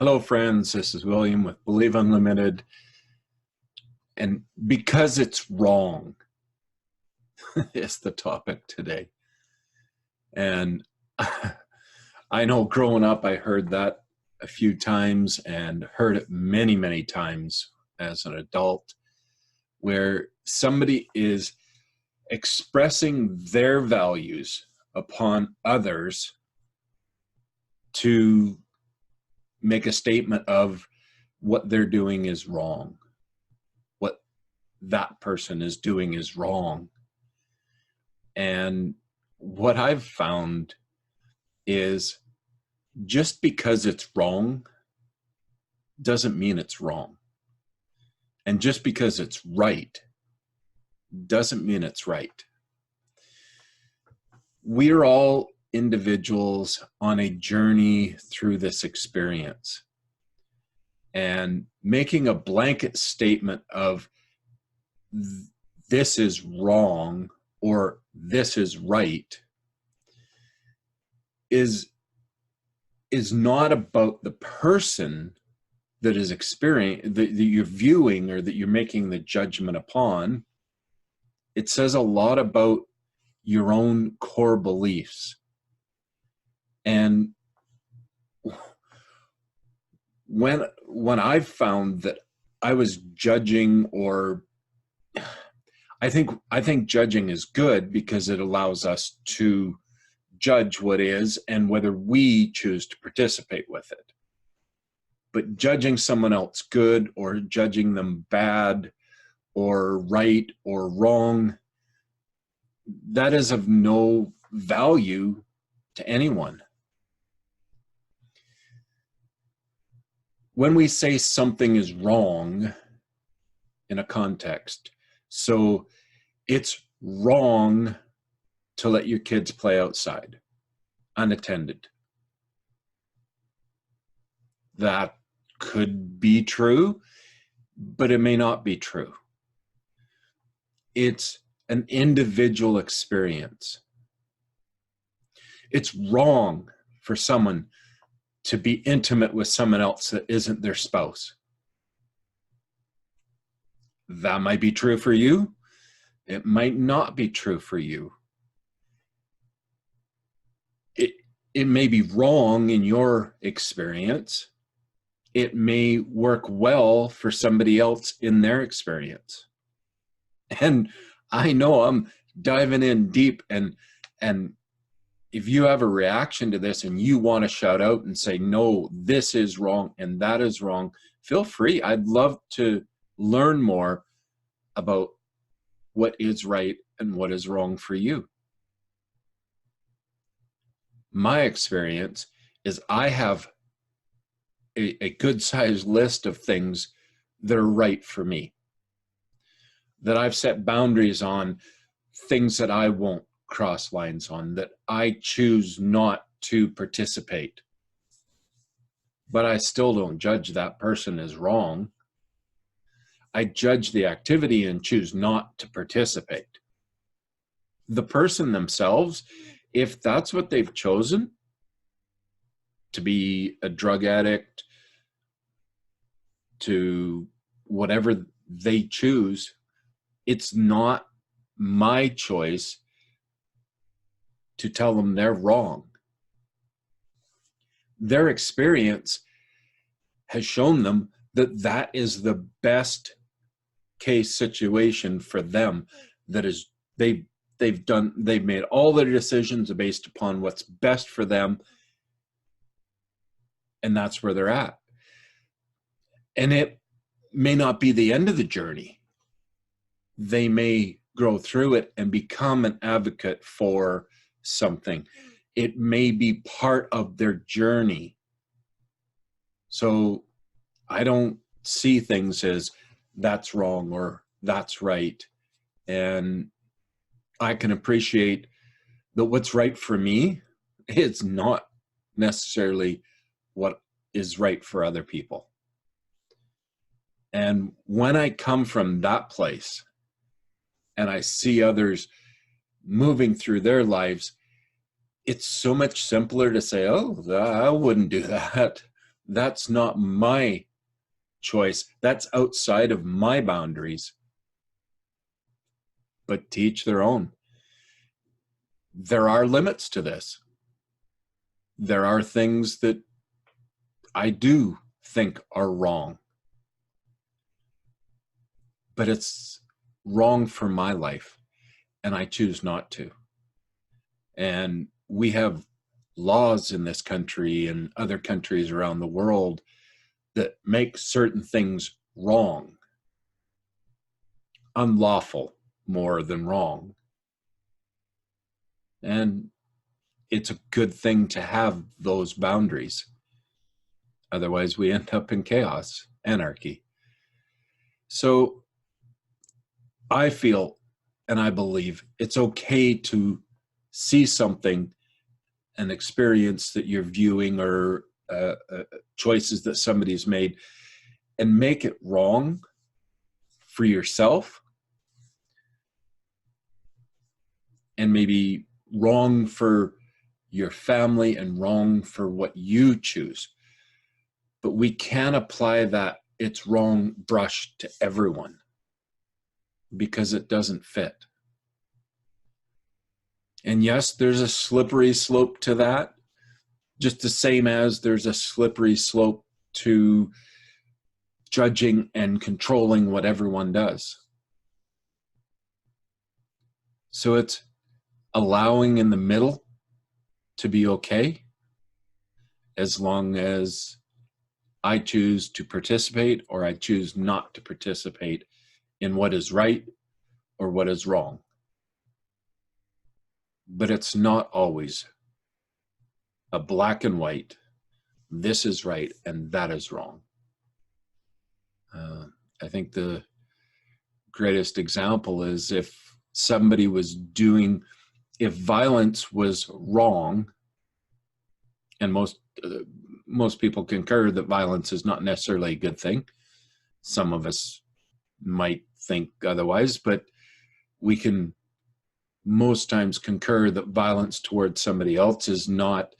Hello, friends. This is William with Believe Unlimited. And because it's wrong is the topic today. And I know growing up, I heard that a few times and heard it many, many times as an adult, where somebody is expressing their values upon others to make a statement of what they're doing is wrong. What that person is doing is wrong. And what I've found is just because it's wrong doesn't mean it's wrong. And just because it's right doesn't mean it's right. We're all individuals on a journey through this experience, and making a blanket statement of this is wrong or this is right is not about the person that is experiencing, that you're viewing or that you're making the judgment upon. It says a lot about your own core beliefs. And when I've found that I was judging, or I think judging is good because it allows us to judge what is and whether we choose to participate with it. But judging someone else good or judging them bad or right or wrong, that is of no value to anyone. When we say something is wrong in a context, so it's wrong to let your kids play outside unattended. That could be true, but it may not be true. It's an individual experience. It's wrong for someone to be intimate with someone else that isn't their spouse. That might be true for you. It might not be true for you. It may be wrong in your experience. It may work well for somebody else in their experience. And I know I'm diving in deep, and if you have a reaction to this and you want to shout out and say, no, this is wrong and that is wrong, feel free. I'd love to learn more about what is right and what is wrong for you. My experience is I have a good sized list of things that are right for me, that I've set boundaries on, things that I won't cross lines on, that I choose not to participate. But I still don't judge that person as wrong. I judge the activity and choose not to participate. The person themselves, if that's what they've chosen, to be a drug addict, to whatever they choose, it's not my choice to tell them they're wrong. Their experience has shown them that that is the best case situation for them. That is, they've made all their decisions based upon what's best for them, and that's where they're at. And it may not be the end of the journey. They may grow through it and become an advocate for something. It may be part of their journey. So I don't see things as that's wrong or that's right. And I can appreciate that what's right for me is not necessarily what is right for other people. And when I come from that place and I see others moving through their lives, it's so much simpler to say, oh, I wouldn't do that. That's not my choice. That's outside of my boundaries. But to each their own. There are limits to this. There are things that I do think are wrong, but it's wrong for my life, and I choose not to. And we have laws in this country and other countries around the world that make certain things wrong, unlawful more than wrong. And it's a good thing to have those boundaries. Otherwise, we end up in chaos, anarchy. So I feel and I believe it's okay to see something, an experience that you're viewing, or choices that somebody's made, and make it wrong for yourself, and maybe wrong for your family and wrong for what you choose. But we can't apply that it's wrong brush to everyone, because it doesn't fit. And yes, there's a slippery slope to that, just the same as there's a slippery slope to judging and controlling what everyone does. So it's allowing in the middle to be okay, as long as I choose to participate or I choose not to participate in what is right or what is wrong. But it's not always a black and white, this is right and that is wrong. I think the greatest example is if somebody was doing, if violence was wrong, and most people concur that violence is not necessarily a good thing. Some of us might think otherwise, but we can most times concur that violence towards somebody else is not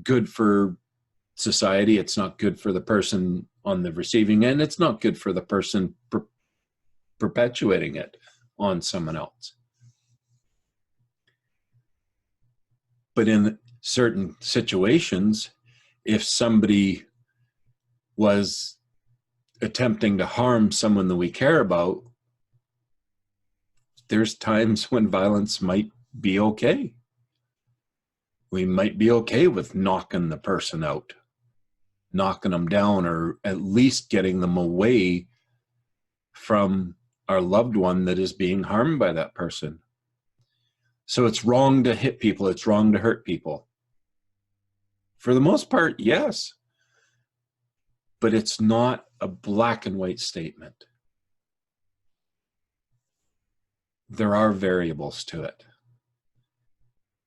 good for society. It's not good for the person on the receiving end. It's not good for the person perpetuating it on someone else. But in certain situations, if somebody was attempting to harm someone that we care about, there's times when violence might be okay. We might be okay with knocking the person out, knocking them down, or at least getting them away from our loved one that is being harmed by that person. So it's wrong to hit people. It's wrong to hurt people. For the most part, yes. But it's not a black and white statement. There are variables to it.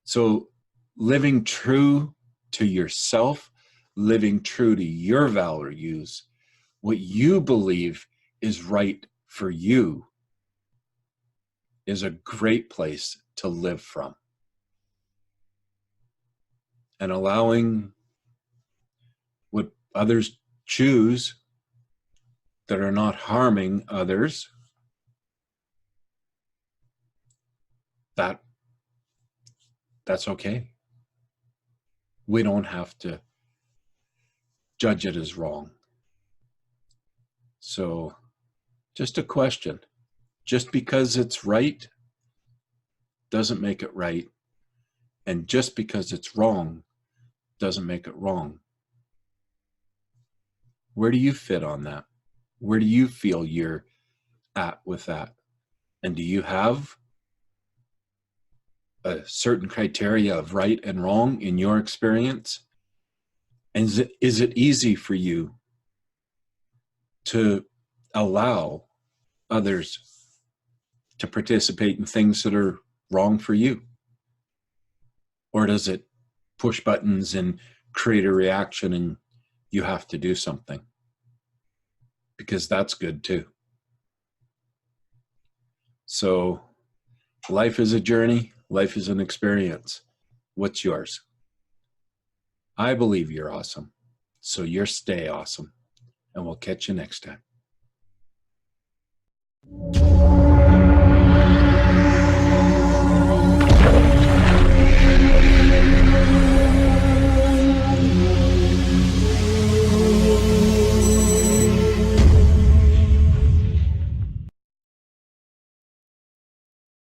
So living true to yourself, living true to your values, what you believe is right for you, is a great place to live from. And allowing what others choose that are not harming others, that's okay. We don't have to judge it as wrong. So just a question. Just because it's right doesn't make it right. And just because it's wrong doesn't make it wrong. Where do you fit on that? Where do you feel you're at with that? And do you have a certain criteria of right and wrong in your experience? And is it easy for you to allow others to participate in things that are wrong for you? Or does it push buttons and create a reaction and you have to do something? Because that's good too. So life is a journey. Life is an experience. What's yours? I believe you're awesome. So you're stay awesome, and we'll catch you next time.